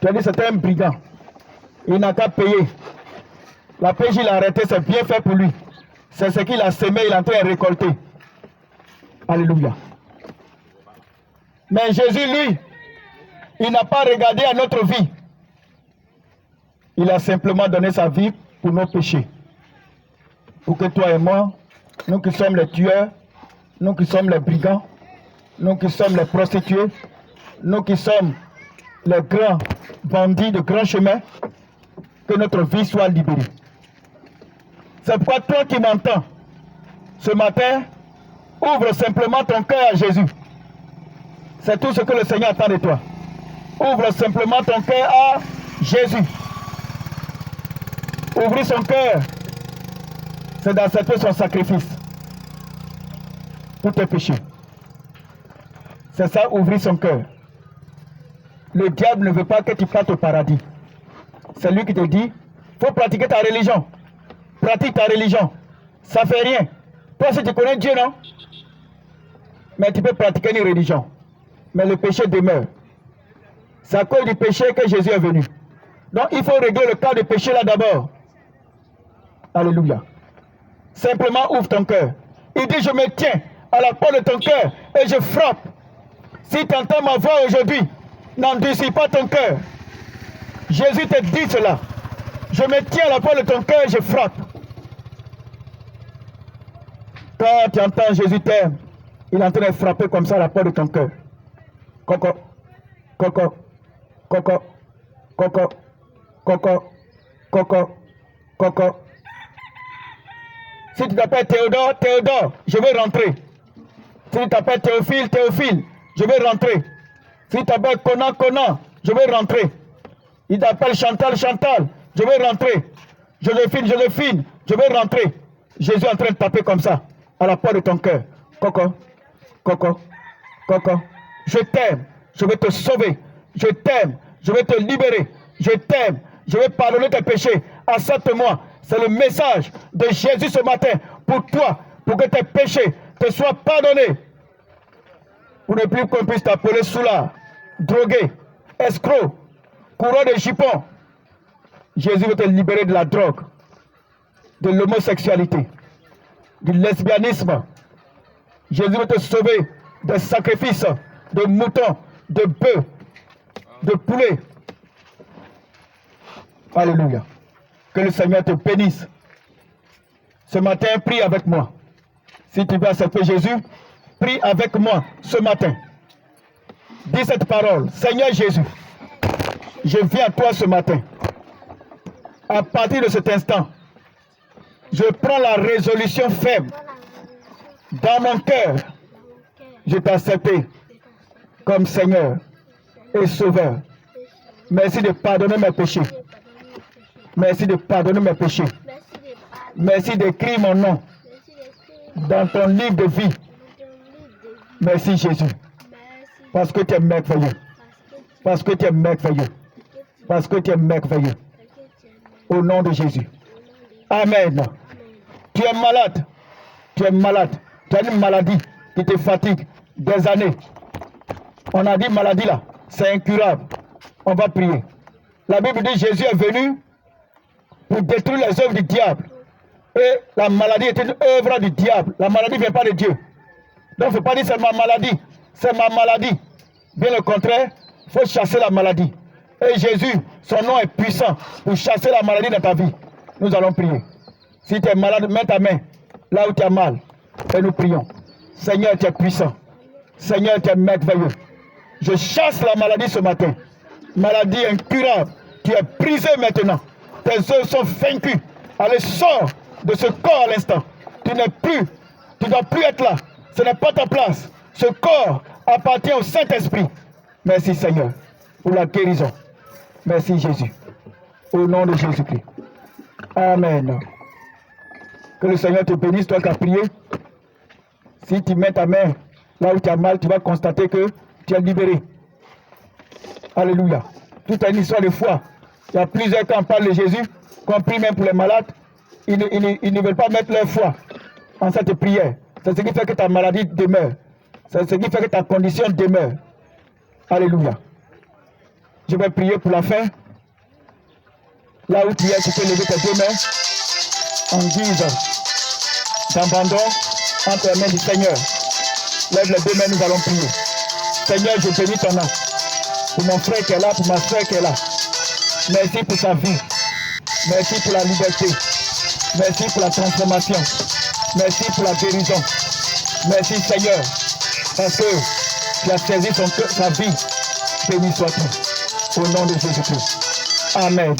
Tu as dit c'est un brigand. Il n'a qu'à payer. La PJ l'a arrêté, c'est bien fait pour lui. C'est ce qu'il a semé, il est en train de récolter. Alléluia. Mais Jésus, lui, il n'a pas regardé à notre vie. Il a simplement donné sa vie pour nos péchés. Pour que toi et moi, nous qui sommes les tueurs, nous qui sommes les brigands, nous qui sommes les prostituées, nous qui sommes les grands bandits de grands chemins, que notre vie soit libérée. C'est pourquoi toi qui m'entends, ce matin, ouvre simplement ton cœur à Jésus. C'est tout ce que le Seigneur attend de toi. Ouvre simplement ton cœur à Jésus. Ouvrir son cœur, c'est d'accepter son sacrifice pour tes péchés. C'est ça, ouvrir son cœur. Le diable ne veut pas que tu partes au paradis. C'est lui qui te dit, il faut pratiquer ta religion. Pratique ta religion. Ça ne fait rien. Toi, si tu connais Dieu, non? Mais tu peux pratiquer une religion. Mais le péché demeure. C'est à cause du péché que Jésus est venu. Donc, il faut régler le cas du péché là d'abord. Alléluia. Simplement ouvre ton cœur. Il dit, je me tiens à la porte de ton cœur et je frappe. Si tu entends ma voix aujourd'hui, n'endurcis pas ton cœur. Jésus te dit cela. Je me tiens à la porte de ton cœur et je frappe. Quand tu entends Jésus t'aime, il est en train de frapper comme ça à la porte de ton cœur. Coco, coco, coco, coco, coco, coco, coco. Si tu t'appelles Théodore, Théodore, je vais rentrer. Si tu t'appelles Théophile, Théophile, je vais rentrer. Si tu t'appelles Conan, Conan, je vais rentrer. Il t'appelle Chantal, Chantal, je vais rentrer. Joséphine, je vais rentrer. Jésus est en train de taper comme ça, à la porte de ton cœur. Coco, coco, coco. Je t'aime, je vais te sauver. Je t'aime, je vais te libérer. Je t'aime, je vais pardonner tes péchés. Accepte-moi. C'est le message de Jésus ce matin pour toi, pour que tes péchés te soient pardonnés. Pour ne plus qu'on puisse t'appeler soulard, drogué, escroc, coureur de jupons. Jésus veut te libérer de la drogue, de l'homosexualité, du lesbianisme. Jésus veut te sauver des sacrifices de moutons, de bœufs, de poulets. Alléluia. Que le Seigneur te bénisse. Ce matin, prie avec moi. Si tu veux accepter Jésus, prie avec moi ce matin. Dis cette parole. Seigneur Jésus, je viens à toi ce matin. À partir de cet instant, je prends la résolution ferme. Dans mon cœur, je t'accepte comme Seigneur et Sauveur. Merci de pardonner mes péchés. Merci de pardonner mes péchés. Merci d'écrire mon nom dans ton livre de vie. Merci Jésus. Parce que tu es merveilleux. Parce que tu es merveilleux. Parce que tu es merveilleux. Au nom de Jésus. Amen. Tu es malade. Tu es malade. Tu as une maladie qui te fatigue des années. On a dit maladie là. C'est incurable. On va prier. La Bible dit Jésus est venu pour détruire les œuvres du diable. Et la maladie est une œuvre du diable. La maladie ne vient pas de Dieu. Donc il ne faut pas dire c'est ma maladie. C'est ma maladie. Bien le contraire, il faut chasser la maladie. Et Jésus, son nom est puissant pour chasser la maladie dans ta vie. Nous allons prier. Si tu es malade, mets ta main là où tu as mal. Et nous prions. Seigneur, tu es puissant. Seigneur, tu es merveilleux. Je chasse la maladie ce matin. Maladie incurable. Tu es brisé maintenant. Tes œuvres sont vaincues. Allez, sors de ce corps à l'instant. Tu ne dois plus être là. Ce n'est pas ta place. Ce corps appartient au Saint-Esprit. Merci Seigneur pour la guérison. Merci Jésus. Au nom de Jésus-Christ. Amen. Que le Seigneur te bénisse, toi qui as prié. Si tu mets ta main là où tu as mal, tu vas constater que tu es libéré. Alléluia. Tout est une histoire de foi. Il y a plusieurs qui en parlent de Jésus, compris même pour les malades. Ils ne veulent pas mettre leur foi en cette prière. C'est ce qui fait que ta maladie demeure. C'est ce qui fait que ta condition demeure. Alléluia. Je vais prier pour la fin. Là où tu es, tu peux lever tes deux mains en guise d'abandon entre les mains du Seigneur. Lève les deux mains, nous allons prier. Seigneur, je bénis ton nom. Pour mon frère qui est là, pour ma soeur qui est là. Merci pour sa vie. Merci pour la liberté. Merci pour la transformation. Merci pour la guérison. Merci Seigneur, parce que tu as saisi sa vie. Béni sois-tu. Au nom de Jésus-Christ. Amen.